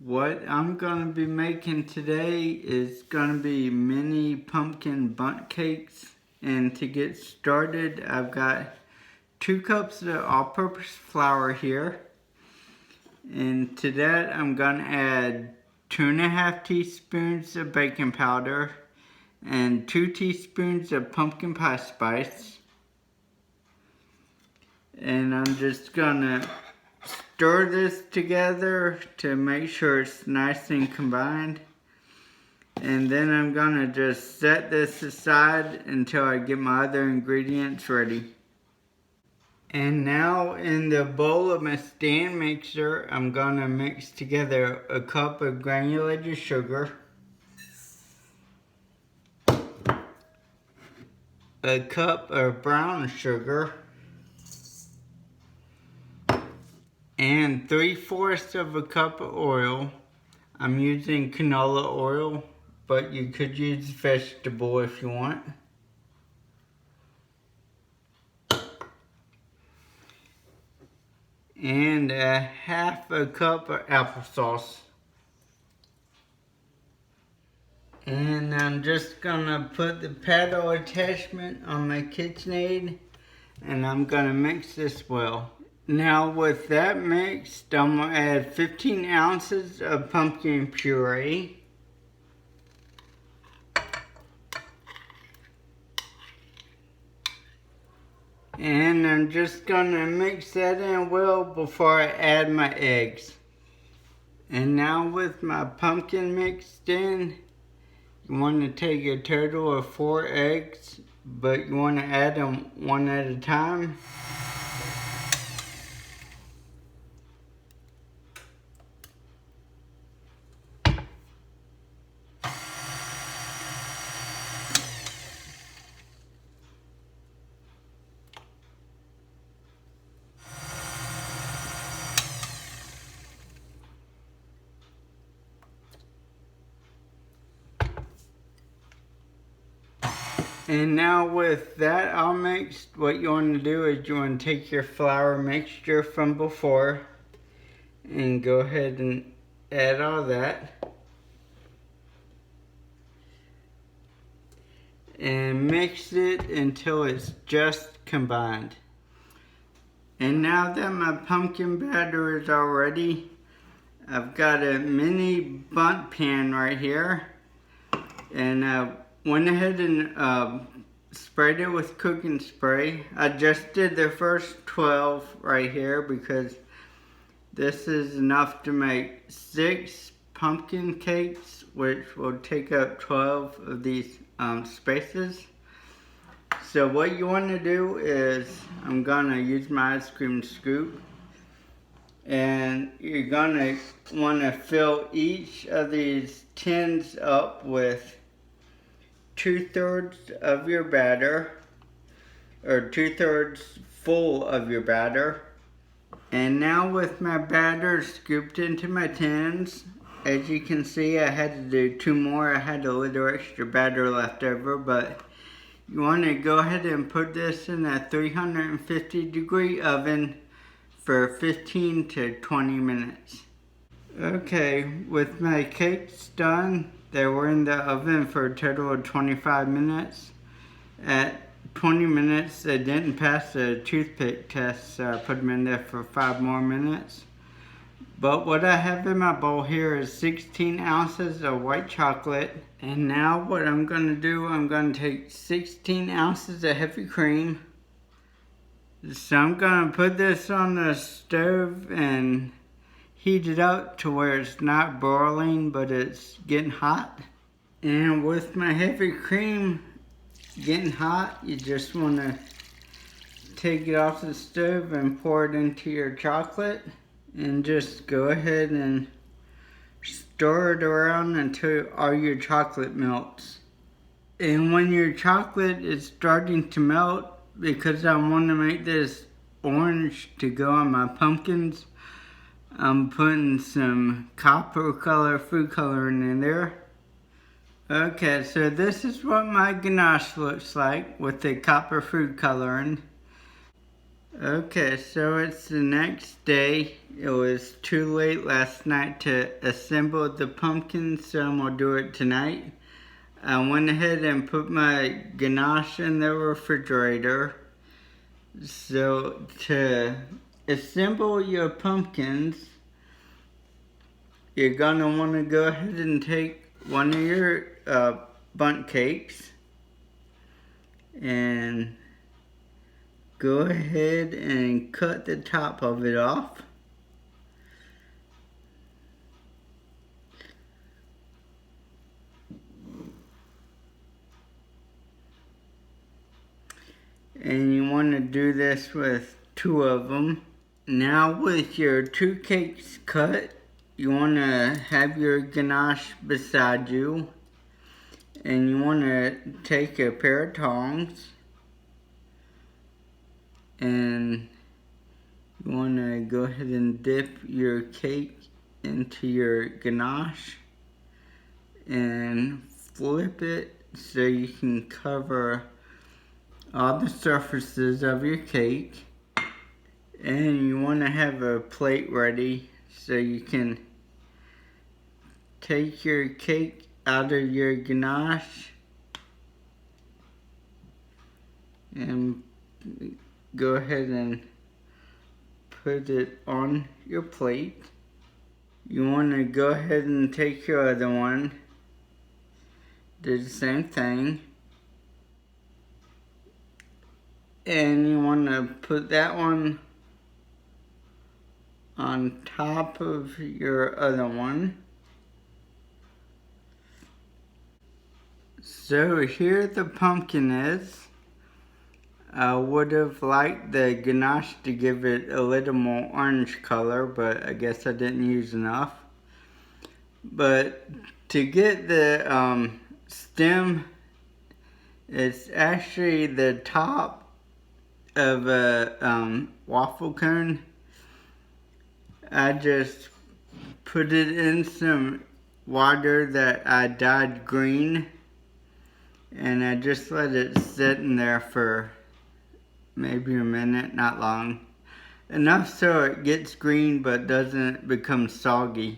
What I'm going to be making today is going to be mini pumpkin bundt cakes. And to get started, I've got 2 cups of all-purpose flour here. And to that, I'm going to add 2.5 teaspoons of baking powder and 2 teaspoons of pumpkin pie spice. And I'm just going to stir this together to make sure it's nice and combined. And then I'm gonna just set this aside until I get my other ingredients ready. And now in the bowl of my stand mixer, I'm gonna mix together a cup of granulated sugar, a cup of brown sugar, and 3/4 of a cup of oil. I'm using canola oil, but you could use vegetable if you want. And a 1/2 cup of applesauce. And I'm just gonna put the paddle attachment on my KitchenAid, and I'm gonna mix this well. Now with that mixed, I'm going to add 15 ounces of pumpkin puree. And I'm just going to mix that in well before I add my eggs. And now with my pumpkin mixed in, you want to take a total of 4 eggs, but you want to add them one at a time. And now with that all mixed, what you want to do is you want to take your flour mixture from before and go ahead and add all that. And mix it until it's just combined. And now that my pumpkin batter is all ready, I've got a mini bundt pan right here. And went ahead and sprayed it with cooking spray. I just did the first 12 right here because this is enough to make 6 pumpkin cakes, which will take up 12 of these spaces. So what you want to do is, I'm gonna use my ice cream scoop, and you're gonna want to fill each of these tins up with 2/3 of your batter, or 2/3 full of your batter. And now with my batter scooped into my tins, as you can see, I had to do 2 more. I had a little extra batter left over, but you want to go ahead and put this in a 350-degree oven for 15 to 20 minutes. Okay, with my cakes done, they were in the oven for a total of 25 minutes. At 20 minutes, they didn't pass the toothpick test, so I put them in there for 5 more minutes. But what I have in my bowl here is 16 ounces of white chocolate. And now what I'm going to do, I'm going to take 16 ounces of heavy cream. So I'm going to put this on the stove and heat it up to where it's not boiling, but it's getting hot. And with my heavy cream getting hot, you just want to take it off the stove and pour it into your chocolate. And just go ahead and stir it around until all your chocolate melts. And when your chocolate is starting to melt, because I want to make this orange to go on my pumpkins, I'm putting some copper color food coloring in there. Okay, so this is what my ganache looks like with the copper food coloring. Okay, so it's the next day. It was too late last night to assemble the pumpkins, so I'm gonna do it tonight. I went ahead and put my ganache in the refrigerator. So to assemble your pumpkins, you're gonna wanna go ahead and take one of your Bundt cakes and go ahead and cut the top of it off. And you want to do this with 2 of them. Now with your 2 cakes cut, you want to have your ganache beside you. And you want to take a pair of tongs. And you want to go ahead and dip your cake into your ganache. And flip it so you can cover all the surfaces of your cake. And you want to have a plate ready so you can take your cake out of your ganache and go ahead and put it on your plate. You want to go ahead and take your other one, do the same thing. And you want to put that one on top of your other one. So here the pumpkin is. I would have liked the ganache to give it a little more orange color, but I guess I didn't use enough. But to get the stem, it's actually the top of a waffle cone. I just put it in some water that I dyed green, and I just let it sit in there for maybe a minute, not long. Enough so it gets green but doesn't become soggy.